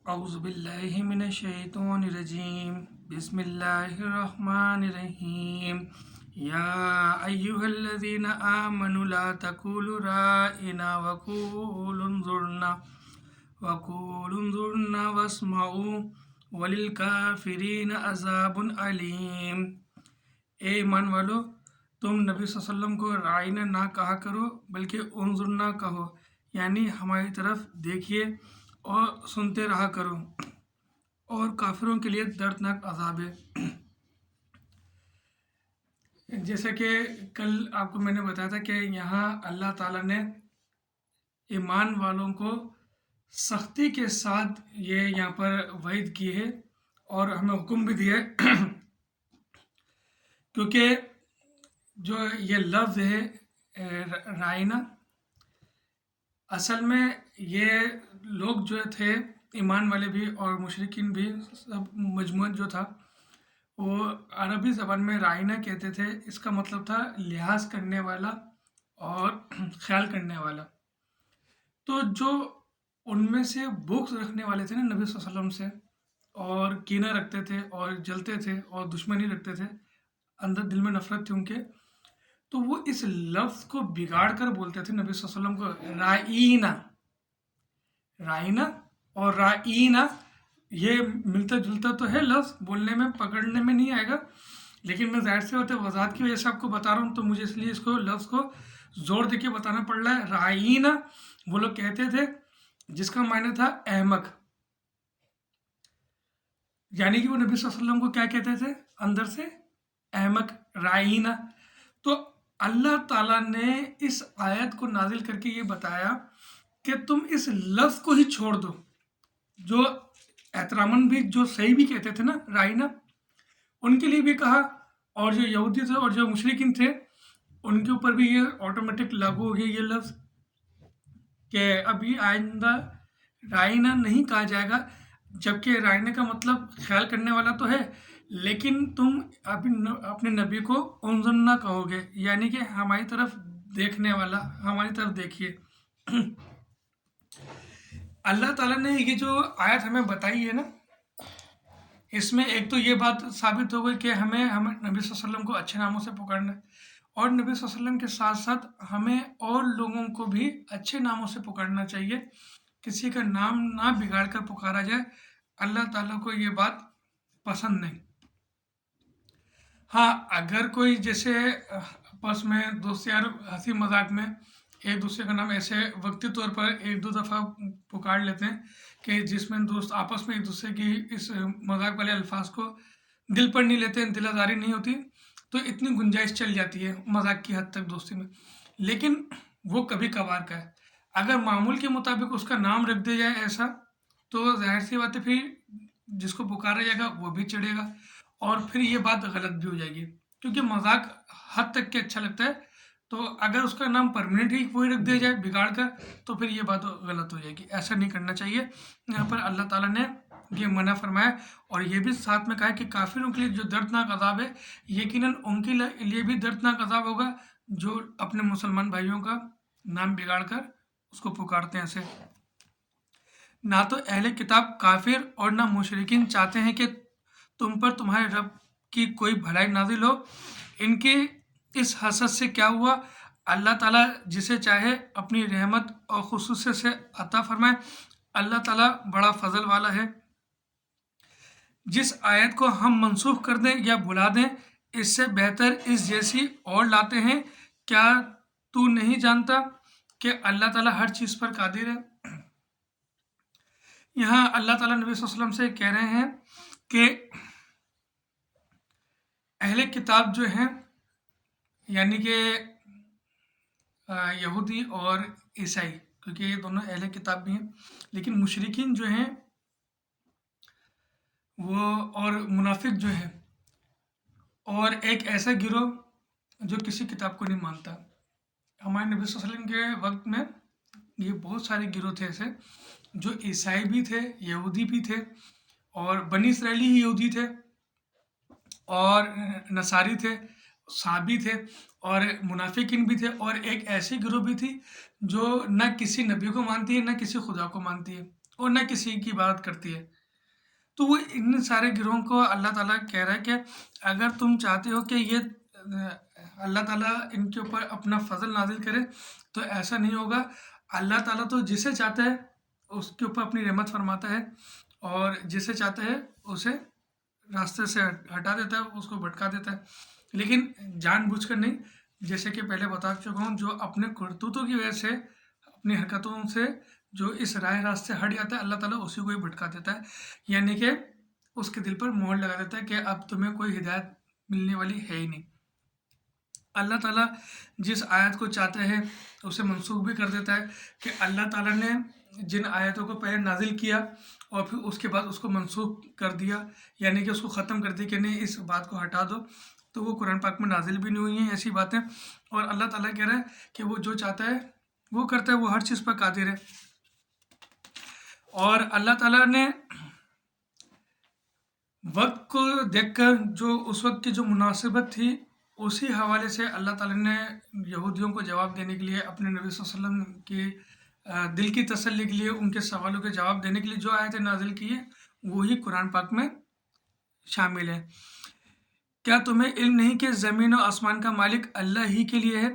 أعوذ بالله من الشيطان الرجيم بسم الله الرحمن الرحيم يا أيها الذين آمنوا لا تقولوا رائنا وقولوا انظرنا واسمعوا وللكافرين عذاب عليم۔ اے ایمان والو، تم نبی صلی اللہ علیہ وسلم کو رائنا نہ کہا کرو بلکہ انظرنا کہو، یعنی ہماری طرف دیکھیے اور سنتے رہا کرو، اور کافروں کے لیے دردناک عذاب ہے۔ جیسا کہ کل آپ کو میں نے بتایا تھا کہ یہاں اللہ تعالیٰ نے ایمان والوں کو سختی کے ساتھ یہ یہاں پر وعید کی ہے اور ہمیں حکم بھی دیا ہے کیونکہ جو یہ لفظ ہے رائنا، اصل میں یہ لوگ جو تھے ایمان والے بھی اور مشرکین بھی، سب مجموعہ جو تھا وہ عربی زبان میں رائنا کہتے تھے۔ اس کا مطلب تھا لحاظ کرنے والا اور خیال کرنے والا۔ تو جو ان میں سے بغض رکھنے والے تھے نا نبی صلی اللہ علیہ وسلم سے، اور کینہ رکھتے تھے اور جلتے تھے اور دشمنی رکھتے تھے، اندر دل میں نفرت تھی ان کے، تو وہ اس لفظ کو بگاڑ کر بولتے تھے نبی صلی اللہ علیہ وسلم کو رائنا اور رائنا، یہ ملتا جلتا تو ہے لفظ، بولنے میں پکڑنے میں نہیں آئے گا، لیکن میں ظاہر سے ہوتے وضاحت کی وجہ سے آپ کو بتا رہا ہوں، تو مجھے اس لیے اس کو لفظ کو زور دے کے بتانا پڑ رہا ہے۔ رائنا وہ لوگ کہتے تھے جس کا معنی تھا احمق، یعنی کہ وہ نبی صلی اللہ علیہ وسلم کو کیا کہتے تھے اندر سے؟ احمق، رائنا۔ تو اللہ تعالیٰ نے اس آیت کو نازل کر کے یہ بتایا کہ تم اس لفظ کو ہی چھوڑ دو، جو احتراماً بھی جو صحیح بھی کہتے تھے نا رائنا، ان کے لیے بھی کہا، اور جو یہودی تھے اور جو مشرکین تھے ان کے اوپر بھی یہ آٹومیٹک لاگو ہو گیا یہ لفظ کہ ابھی آئندہ رائنا نہیں کہا جائے گا، جبکہ رائنا کا مطلب خیال کرنے والا تو ہے، لیکن تم اپنے نبی کو انظرنا کہو گے، یعنی کہ ہماری طرف دیکھنے والا، ہماری طرف دیکھیے۔ اللہ تعالیٰ نے یہ جو آیت ہمیں بتائی ہے نا، اس میں ایک تو یہ بات ثابت ہو گئی کہ ہمیں نبی صلی اللہ علیہ وسلم کو اچھے ناموں سے پکارنا ہے، اور نبی صلی اللہ علیہ وسلم کے ساتھ ساتھ ہمیں اور لوگوں کو بھی اچھے ناموں سے پکارنا چاہیے، کسی کا نام نہ بگاڑ کر پکارا جائے، اللہ تعالیٰ کو یہ بات پسند نہیں۔ ہاں، اگر کوئی جیسے آپس میں دوست یار ہنسی مذاق میں ایک دوسرے کا نام ایسے وقتی طور پر ایک دو دفعہ پکار لیتے ہیں کہ جس میں دوست آپس میں ایک دوسرے کی اس مذاق والے الفاظ کو دل پر نہیں لیتے، دل آزاری نہیں ہوتی، تو اتنی گنجائش چل جاتی ہے مذاق کی حد تک دوستی میں، لیکن وہ کبھی کبھار کا ہے۔ اگر معمول کے مطابق اس کا نام رکھ دیا جائے ایسا، تو ظاہر سی بات ہے پھر جس کو پکارا جائے گا وہ بھی چڑھے گا، اور پھر یہ بات غلط بھی ہو جائے گی، کیونکہ مذاق حد تک کے اچھا لگتا ہے، تو اگر اس کا نام پرماننٹ ہی وہی رکھ دیا جائے بگاڑ کر، تو پھر یہ بات غلط ہو جائے گی، ایسا نہیں کرنا چاہیے۔ یہاں پر اللہ تعالیٰ نے یہ منع فرمایا، اور یہ بھی ساتھ میں کہا کہ کافروں کے لیے جو دردناک عذاب ہے، یقیناً ان کے لیے بھی دردناک عذاب ہوگا جو اپنے مسلمان بھائیوں کا نام بگاڑ کر اس کو پکارتے ہیں ایسے۔ نہ تو اہل کتاب کافر اور نہ مشرکین چاہتے ہیں کہ تم پر تمہارے رب کی کوئی بھلائی نازل ہو۔ ان کے اس حسد سے کیا ہوا؟ اللہ تعالیٰ جسے چاہے اپنی رحمت اور خصوصیت سے عطا فرمائے، اللہ تعالیٰ بڑا فضل والا ہے۔ جس آیت کو ہم منسوخ کر دیں یا بھلا دیں، اس سے بہتر اس جیسی اور لاتے ہیں، کیا تو نہیں جانتا کہ اللہ تعالیٰ ہر چیز پر قادر ہے؟ یہاں اللہ تعالیٰ نبی صلی اللہ علیہ وسلم سے کہہ رہے ہیں کہ اہل کتاب جو ہیں، یعنی کہ یہودی اور عیسائی، کیونکہ یہ دونوں اہل کتاب بھی ہیں، لیکن مشرکین جو ہیں وہ اور منافق جو ہیں، اور ایک ایسا گروہ جو کسی کتاب کو نہیں مانتا۔ ہمارے نبی صلی اللہ علیہ وسلم کے وقت میں یہ بہت سارے گروہ تھے ایسے، جو عیسائی بھی تھے، یہودی بھی تھے، اور بنی اسرائیلی ہی یہودی تھے، اور نصاری تھے، صحابی تھے، اور منافقین بھی تھے، اور ایک ایسی گروہ بھی تھی جو نہ کسی نبی کو مانتی ہے نہ کسی خدا کو مانتی ہے، और न किसी की इबादत करती है। तो वो इन सारे गिरोहों को अल्लाह ताला कह रहा है कि अगर तुम चाहते हो कि ये अल्लाह ताला इनके ऊपर अपना फजल नाजिल करे तो ऐसा नहीं होगा। अल्लाह ताला तो जिसे चाहता है उसके ऊपर अपनी रहमत फरमाता है और जिसे चाहता है उसे रास्ते से हटा देता है, उसको भटका देता है, लेकिन जानबूझकर नहीं। जैसे कि पहले बता चुका हूँ, जो अपने करतूतों की वजह से, अपनी हरकतों से जो इस रास्ते हट जाता है, अल्लाह ताला उसी को ही भटका देता है, यानी कि उसके दिल पर मोहर लगा देता है कि अब तुम्हें कोई हिदायत मिलने वाली है ही नहीं। अल्लाह ताला जिस आयत को चाहता है उसे मनसूख भी कर देता है कि अल्लाह ताला ने जिन आयतों को पहले नाजिल किया और फिर उसके बाद उसको मनसूख कर दिया, यानी कि उसको ख़त्म कर दिया कि नहीं इस बात को हटा दो, तो वो कुरान पाक में नाजिल भी नहीं हुई हैं ऐसी बातें। और अल्लाह ताला कह रहा है कि वो जो चाहता है वो करता है, वो हर चीज़ पर कादिर है। और अल्लाह ताला ने वक्त को देखकर जो उस वक्त की जो मुनासिबत थी उसी हवाले से अल्लाह ताला ने यहूदियों को जवाब देने के लिए, अपने नबी सल्लल्लाहु अलैहि वसल्लम की दिल की तसल्ली के लिए, उनके सवालों के जवाब देने के लिए जो आयतें नाजिल की है वही कुरान पाक में शामिल है। क्या तुम्हें इल्म नहीं कि ज़मीन और आसमान का मालिक अल्लाह ही के लिए है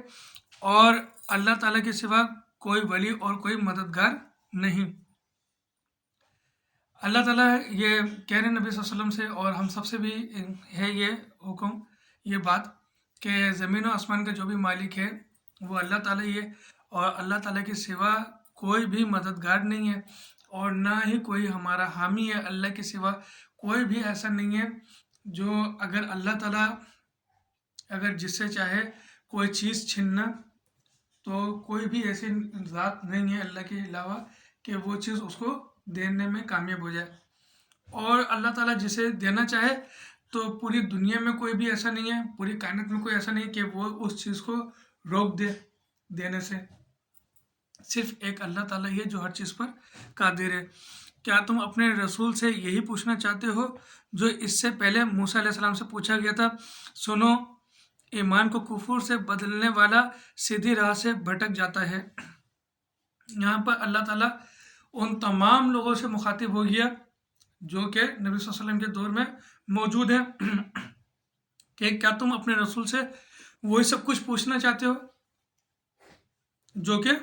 और अल्लाह ताला के सिवा कोई वली और कोई मददगार नहीं। अल्लाह ताला ये कह रहे हैं नबी सल्लल्लाहु अलैहि वसल्लम से, और हम सबसे भी है ये हुक्म, ये बात कि ज़मीन और आसमान का जो भी मालिक है वो अल्लाह ताला ही है और अल्लाह ताला के सिवा कोई भी मददगार नहीं है और ना ही कोई हमारा हामी है। अल्लाह के सिवा कोई भी ऐसा नहीं है जो अगर अल्लाह ताला अगर जिससे चाहे कोई चीज़ छीनना, तो कोई भी ऐसी ज़ात नहीं है अल्लाह के अलावा कि वो चीज़ उसको देने में कामयाब हो जाए। और अल्लाह ताला जिसे देना चाहे, तो पूरी दुनिया में कोई भी ऐसा नहीं है, पूरी कायनात में कोई ऐसा नहीं है कि वो उस चीज़ को रोक दे देने से। सिर्फ एक अल्लाह ताला ही है जो हर चीज़ पर कादिर है। क्या तुम अपने रसूल से यही पूछना चाहते हो जो इससे पहले मूसा अलैहिस्सलाम से पूछा गया था? सुनो, ईमान को कुफर से बदलने वाला सीधी राह से भटक जाता है। यहाँ पर अल्लाह ताला उन तमाम लोगों से मुखातिब हो गया जो कि नबी सल्लल्लाहु अलैहि वसल्लम के दौर में मौजूद हैं कि क्या तुम अपने रसूल से वही सब कुछ पूछना चाहते हो जो कि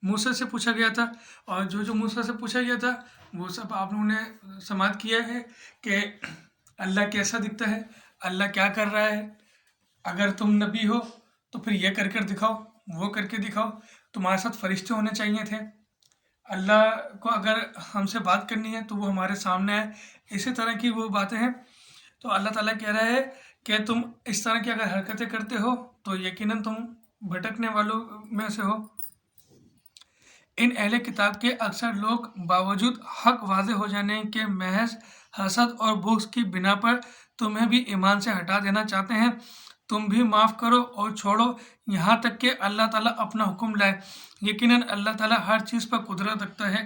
मूसा से पूछा गया था। और जो जो मूसा से पूछा गया था वो सब आप लोगों ने समाप्त किया है कि अल्लाह कैसा दिखता है, अल्लाह क्या कर रहा है, अगर तुम नबी हो तो फिर ये कर दिखाओ, वो करके दिखाओ, तुम्हारे साथ फरिश्ते होने चाहिए थे, अल्लाह को अगर हमसे बात करनी है तो वो हमारे सामने है, इसी तरह की वो बातें हैं। तो अल्लाह ताला कह रहा है कि तुम इस तरह की अगर हरकतें करते हो तो यकीनन तुम भटकने वालों में से हो। इन अहले किताब के अक्सर लोग बावजूद हक वाज़े हो जाने के महज हसद और बुग़्ज़ की बिना पर तुम्हें भी ईमान से हटा देना चाहते हैं। तुम भी माफ़ करो और छोड़ो यहाँ तक कि अल्लाह ताला अपना हुक्म लाए। यकीनन अल्लाह ताला हर चीज़ पर कुदरत रखता है।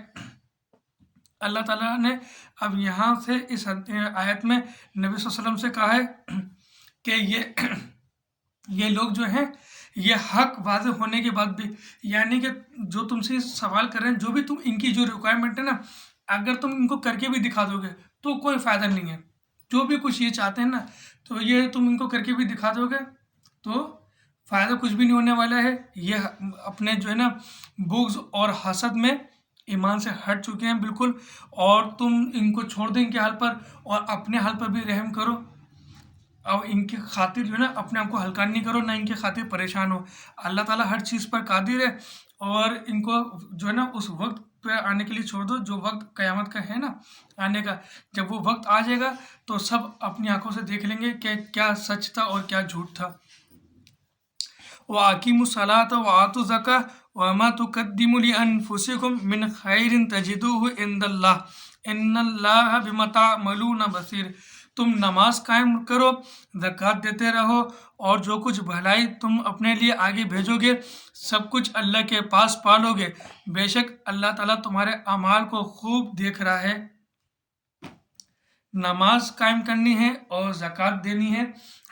अल्लाह ताला ने अब यहाँ से इस आयत में नबी सल्लल्लाहु अलैहि वसल्लम से कहा है कि ये लोग जो हैं ये हक वाज़े होने के बाद भी, यानी कि जो तुमसे सवाल कर रहे हैं, जो भी तुम इनकी जो रिक्वायरमेंट है ना, अगर तुम इनको करके भी दिखा दोगे तो कोई फ़ायदा नहीं है। जो भी कुछ ये चाहते हैं ना, तो ये तुम इनको करके भी दिखा दोगे तो फ़ायदा कुछ भी नहीं होने वाला है। ये अपने जो है ना बुग़्ज़ और हसद में ईमान से हट चुके हैं बिल्कुल, और तुम इनको छोड़ दो इनके हाल पर और अपने हाल पर भी रहम करो और इनकी खातिर जो है ना अपने आप को हल्का नहीं करो, ना इनकी खातिर परेशान हो। अल्लाह ताला हर चीज़ पर कादिर है और इनको जो है ना उस वक्त पे आने के लिए छोड़ दो जो वक्त क़यामत का है ना आने का। जब वो वक्त आ जाएगा तो सब अपनी आंखों से देख लेंगे कि क्या सच था और क्या झूठ था। व अकीमुस्सलात व आतु ज़कात व मा तुक़द्दिमू लिअन्फुसिकुम मिन खैरिन तजिदूहु इंदल्लाह इन्नल्लाह बिमा तअमलून बसीर। तुम नमाज कायम करो, ज़कात देते रहो और जो कुछ भलाई तुम अपने लिए आगे भेजोगे सब कुछ अल्लाह के पास पालोगे। बेशक अल्लाह ताला तुम्हारे अमाल को खूब देख रहा है। नमाज कायम करनी है और ज़कात देनी है।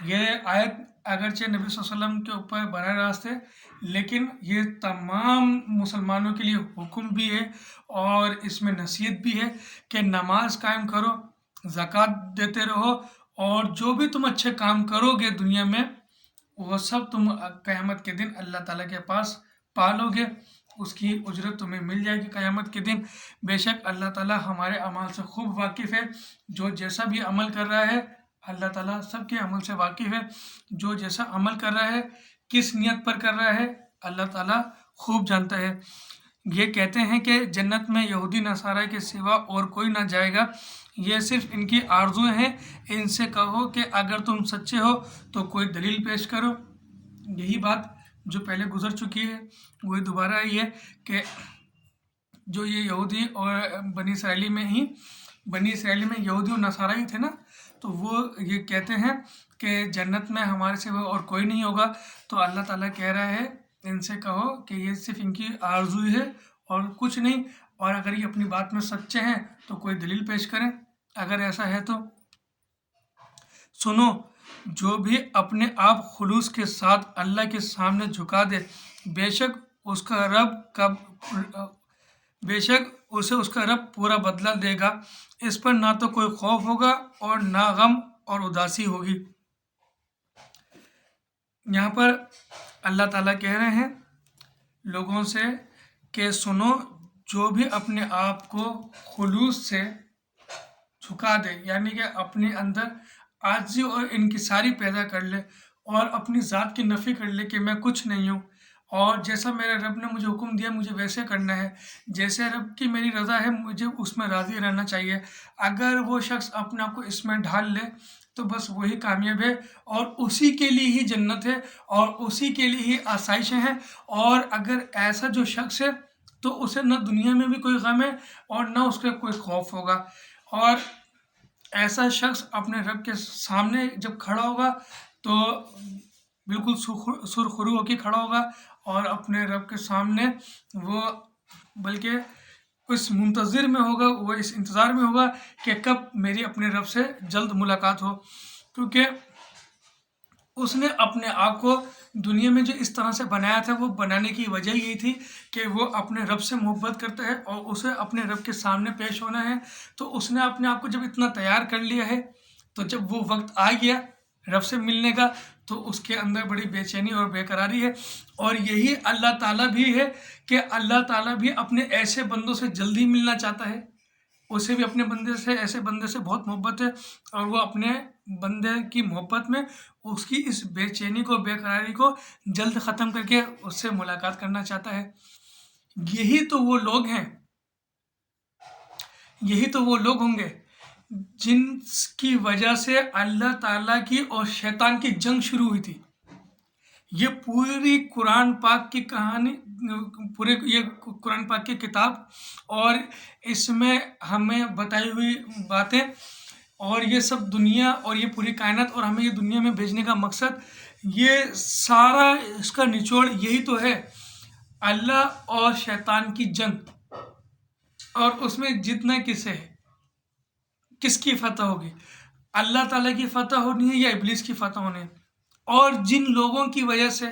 ये आयत अगरचे नबी वसल्लम के ऊपर बरह रास्त है, लेकिन ये तमाम मुसलमानों के लिए हुक्म भी है और इसमें नसीहत भी है कि नमाज कायम करो, ज़कात देते रहो, और जो भी तुम अच्छे काम करोगे दुनिया में वो सब तुम क़यामत के दिन अल्लाह ताला के पास पालोगे, उसकी उजरत तुम्हें मिल जाएगी क़यामत के दिन। बेशक अल्लाह ताला हमारे अमाल से खूब वाकिफ़ है। जो जैसा भी अमल कर रहा है अल्लाह ताला सबके अमल से वाकिफ़ है। जो जैसा अमल कर रहा है, किस नियत पर कर रहा है, अल्लाह ताला खूब जानता है। ये कहते हैं कि जन्नत में यहूदी नसारा के सिवा और कोई ना जाएगा, ये सिर्फ इनकी आरज़ू हैं। इनसे कहो कि अगर तुम सच्चे हो तो कोई दलील पेश करो। यही बात जो पहले गुजर चुकी है वही दोबारा आई है कि जो ये यहूदी और बनी इसराइली में यहूदी और नसारा ही थे ना, तो वो ये कहते हैं कि जन्नत में हमारे सिवा और कोई नहीं होगा। तो अल्लाह ताला कह रहा है इनसे कहो कि ये सिर्फ इनकी आरज़ू है और कुछ नहीं, और अगर ये अपनी बात में सच्चे हैं तो कोई दलील पेश करें अगर ऐसा है तो। सुनो, जो भी अपने आप खुलूस के साथ अल्लाह के सामने झुका दे, बेशक उसे उसका रब पूरा बदला देगा। इस पर ना तो कोई खौफ होगा और ना गम और उदासी होगी। यहाँ पर अल्लाह ताला कह रहे हैं लोगों से कि सुनो, जो भी अपने आप को खुलूस से झुका दे, यानी कि अपने अंदर आजिज़ी और इनकिसारी पैदा कर ले और अपनी ज़ात की नफ़ी कर ले कि मैं कुछ नहीं हूँ, और जैसा मेरे रब ने मुझे हुक्म दिया मुझे वैसे करना है, जैसे रब की मेरी रज़ा है मुझे उसमें राज़ी रहना चाहिए। अगर वो शख्स अपने आप को इसमें ढाल ले तो बस वही कामयाब है और उसी के लिए ही जन्नत है और उसी के लिए ही आसाइशें हैं। और अगर ऐसा जो शख्स है तो उसे न दुनिया में भी कोई गम है और न उसका कोई खौफ होगा। और ऐसा शख्स अपने रब के सामने जब खड़ा होगा तो बिल्कुल सुरखरू होकर खड़ा होगा और अपने रब के सामने वो बल्कि इस मुंतज़िर में होगा, वो इस इंतज़ार में होगा कि कब मेरी अपने रब से जल्द मुलाकात हो, क्योंकि उसने अपने आप को दुनिया में जो इस तरह से बनाया था वो बनाने की वजह यही थी कि वो अपने रब से मोहब्बत करता है और उसे अपने रब के सामने पेश होना है। तो उसने अपने आप को जब इतना तैयार कर लिया है तो जब वो वक्त आ गया रब से मिलने का तो उसके अंदर बड़ी बेचैनी और बेकरारी है। और यही अल्लाह ताला भी है कि अल्लाह ताला भी अपने ऐसे बंदों से जल्दी मिलना चाहता है। उसे भी अपने ऐसे बंदे से बहुत मोहब्बत है और वो अपने बंदे की मोहब्बत में उसकी इस बेचैनी को, बेकरारी को जल्द ख़त्म करके उससे मुलाकात करना चाहता है। यही तो वो लोग होंगे जिनकी वजह से अल्लाह ताला की और शैतान की जंग शुरू हुई थी। ये पूरी कुरान पाक की कहानी, ये कुरान पाक की किताब और इसमें हमें बताई हुई बातें और ये सब दुनिया और ये पूरी कायनात और हमें ये दुनिया में भेजने का मकसद, ये सारा इसका निचोड़ यही तो है, अल्लाह और शैतान की जंग। और उसमें जितना किसकी फतह होगी, अल्लाह ताला की फतह होनी है या इब्लीस की फतह होनी है। और जिन लोगों की वजह से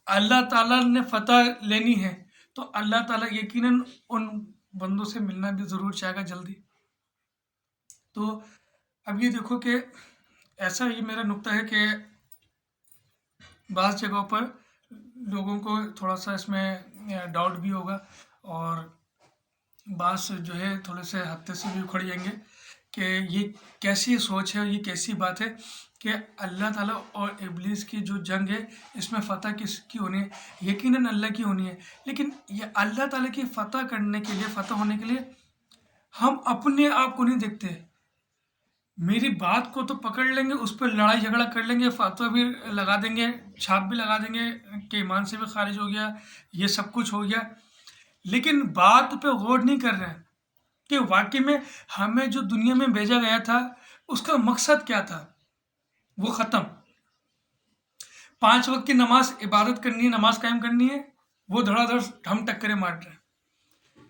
अल्लाह ताला ने फतह लेनी है तो अल्लाह ताला यकीनन उन बंदों से मिलना भी ज़रूर चाहेगा जल्दी। तो अब ये देखो कि ऐसा ही मेरा नुक्ता है कि बाज़ जगहों पर लोगों को थोड़ा सा इसमें डाउट भी होगा और बास जो है थोड़े से हत्थे से भी उखड़ जाएंगे कि ये कैसी सोच है, ये कैसी बात है कि अल्लाह ताला और इब्लीस की जो जंग है इसमें फ़तह किसकी होनी है, यकीनन अल्लाह की होनी है। लेकिन ये अल्लाह ताला की फ़तह करने के लिए, फ़तह होने के लिए हम अपने आप को नहीं देखते। मेरी बात को तो पकड़ लेंगे, उस पर लड़ाई झगड़ा कर लेंगे, फतवा भी लगा देंगे, छाप भी लगा देंगे कि ईमान से भी खारिज हो गया, ये सब कुछ हो गया, लेकिन बात पे गौर नहीं कर रहे हैं कि वाकई में हमें जो दुनिया में भेजा गया था उसका मकसद क्या था। वो ख़त्म, 5 वक्त की नमाज इबादत करनी है, नमाज कायम करनी है, वो धड़ाधड़ हम टक्करें मार रहे हैं।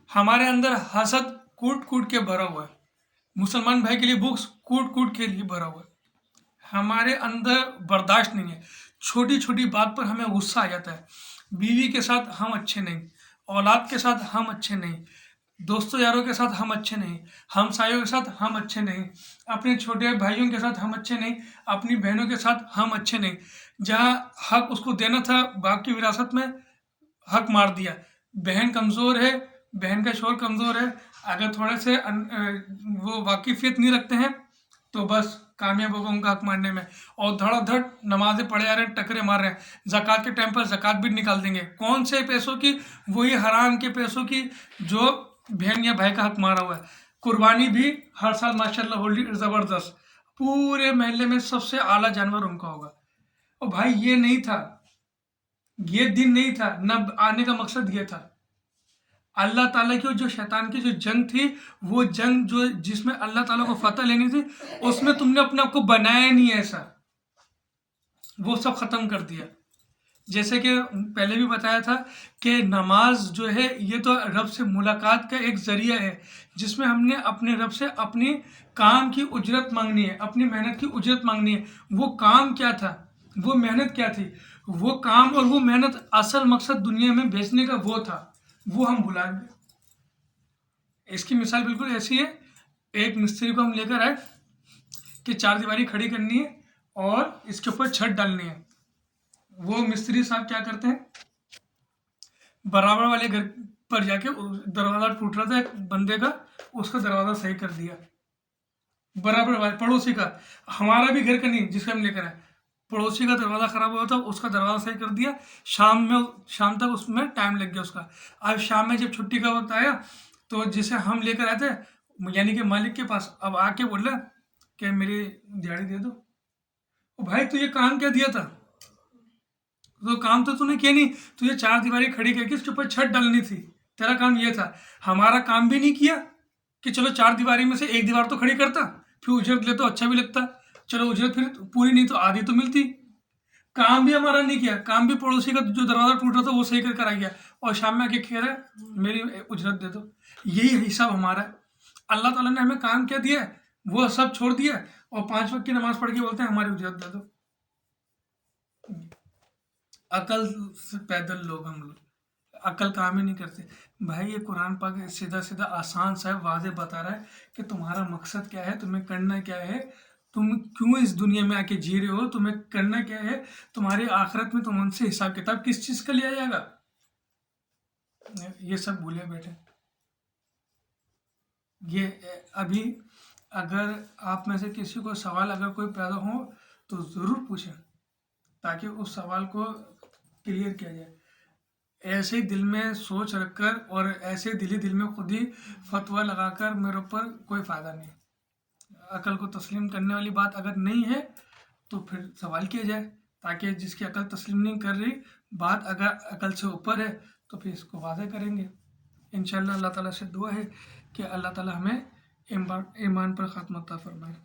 हमारे अंदर हसद कूट कूट के भरा हुआ है, मुसलमान भाई के लिए बुक्स कूट कूट के लिए भरा हुआ है, हमारे अंदर बर्दाश्त नहीं है। छोटी छोटी बात पर हमें गुस्सा आ जाता है। बीवी के साथ हम अच्छे नहीं, औलाद के साथ हम अच्छे नहीं, दोस्तों यारों के साथ हम अच्छे नहीं, हमसायों के साथ हम अच्छे नहीं, अपने छोटे भाइयों के साथ हम अच्छे नहीं, अपनी बहनों के साथ हम अच्छे नहीं। जहाँ हक उसको देना था बाप की विरासत में, हक मार दिया। बहन कमज़ोर है, बहन का शोर कमज़ोर है, अगर थोड़े से वो वाकिफियत नहीं रखते हैं तो बस कामयाब होगा उनका हक मारने में, और धड़ाधड़ नमाजें पढ़े जा रहे हैं, टकरे मार रहे हैं। ज़कात के टाइम पर ज़कात भी निकाल देंगे। कौन से पैसों की? वही हराम के पैसों की जो बहन या भाई का हक मारा हुआ है। कुर्बानी भी हर साल माशाल्लाह होली ज़बरदस्त, पूरे महल्ले में सबसे आला जानवर उनका होगा। और भाई ये नहीं था, ये दिन नहीं था, न आने का मकसद ये था। अल्लाह ताला की जो शैतान की जो जंग थी, वो जंग जो जिसमें अल्लाह ताला को फतह लेनी थी, उसमें तुमने अपने आप को बनाया नहीं ऐसा, वो सब ख़त्म कर दिया। जैसे कि पहले भी बताया था कि नमाज जो है ये तो रब से मुलाकात का एक ज़रिया है, जिसमें हमने अपने रब से अपनी काम की उजरत मांगनी है, अपनी मेहनत की उजरत मांगनी है। वो काम क्या था, वो मेहनत क्या थी, वो काम और वो मेहनत असल मकसद दुनिया में भेजने का वो था, वो हम भुला गए। इसकी मिसाल बिल्कुल ऐसी है, एक मिस्त्री को हम लेकर आए कि 4 दीवारी खड़ी करनी है और इसके ऊपर छत डालनी है। वो मिस्त्री साहब क्या करते हैं, बराबर वाले घर पर जाके दरवाज़ा टूट रहा था एक बंदे का, उसका दरवाज़ा सही कर दिया। बराबर वाले पड़ोसी का, हमारा भी घर का नहीं जिसका हम लेकर आए, पड़ोसी का दरवाज़ा ख़राब हुआ था, उसका दरवाज़ा सही कर दिया। शाम तक उसमें टाइम लग गया उसका। अब शाम में जब छुट्टी का वक्त आया तो जिसे हम लेकर आए थे, यानी कि मालिक के पास, अब आके बोल रहा कि मेरी दिहाड़ी दे दो। भाई तू ये काम क्या दिया था, तो काम तो तूने किया नहीं, तुझे 4 दीवारी खड़ी करके इसके ऊपर छत डालनी थी, तेरा काम ये था। हमारा काम भी नहीं किया कि चलो 4 दीवारी में से 1 दीवार तो खड़ी करता, फिर उजरत ले तो अच्छा भी लगता, चलो उजरत फिर पूरी नहीं तो आधी तो मिलती। काम भी हमारा नहीं किया, काम भी पड़ोसी का जो दरवाज़ा टूट रहा था वो सही कर कर आ गया, और शाम में आके कह रहा है मेरी उजरत दे दो। यही हिसाब हमारा है। अल्लाह ताला ने हमें काम क्या दिया है, वो सब छोड़ दिया, और 5 वक्त की नमाज पढ़ के बोलते हैं हमारी उजरत दे दो। अकल से पैदल लोग हम लोग, अकल काम ही नहीं करते। भाई ये कुरान पाक सीधा सीधा आसान सा है, वाज़े बता रहा है कि तुम्हारा मकसद क्या है, तुम्हें करना क्या है, तुम क्यों इस दुनिया में आके जी रहे हो, तुम्हें करना क्या है, तुम्हारी आखिरत में तुम उनसे हिसाब किताब किस चीज़ का लिया जाएगा, ये सब भूले बैठे। ये अभी अगर आप में से किसी को सवाल अगर कोई पैदा हो तो ज़रूर पूछें, ताकि उस सवाल को क्लियर किया जाए। ऐसे दिल में सोच रखकर और ऐसे दिल में खुद ही फतवा लगाकर मेरे ऊपर कोई फ़ायदा नहीं। अकल को तस्लीम करने वाली बात अगर नहीं है तो फिर सवाल किया जाए, ताकि जिसकी अकल तस्लीम नहीं कर रही बात अगर अकल से ऊपर है तो फिर इसको वाज़ेह करेंगे। इंशाअल्लाह अल्लाह ताला से दुआ है कि अल्लाह ताला हमें ईमान पर ख़ात्मा अता फरमाए।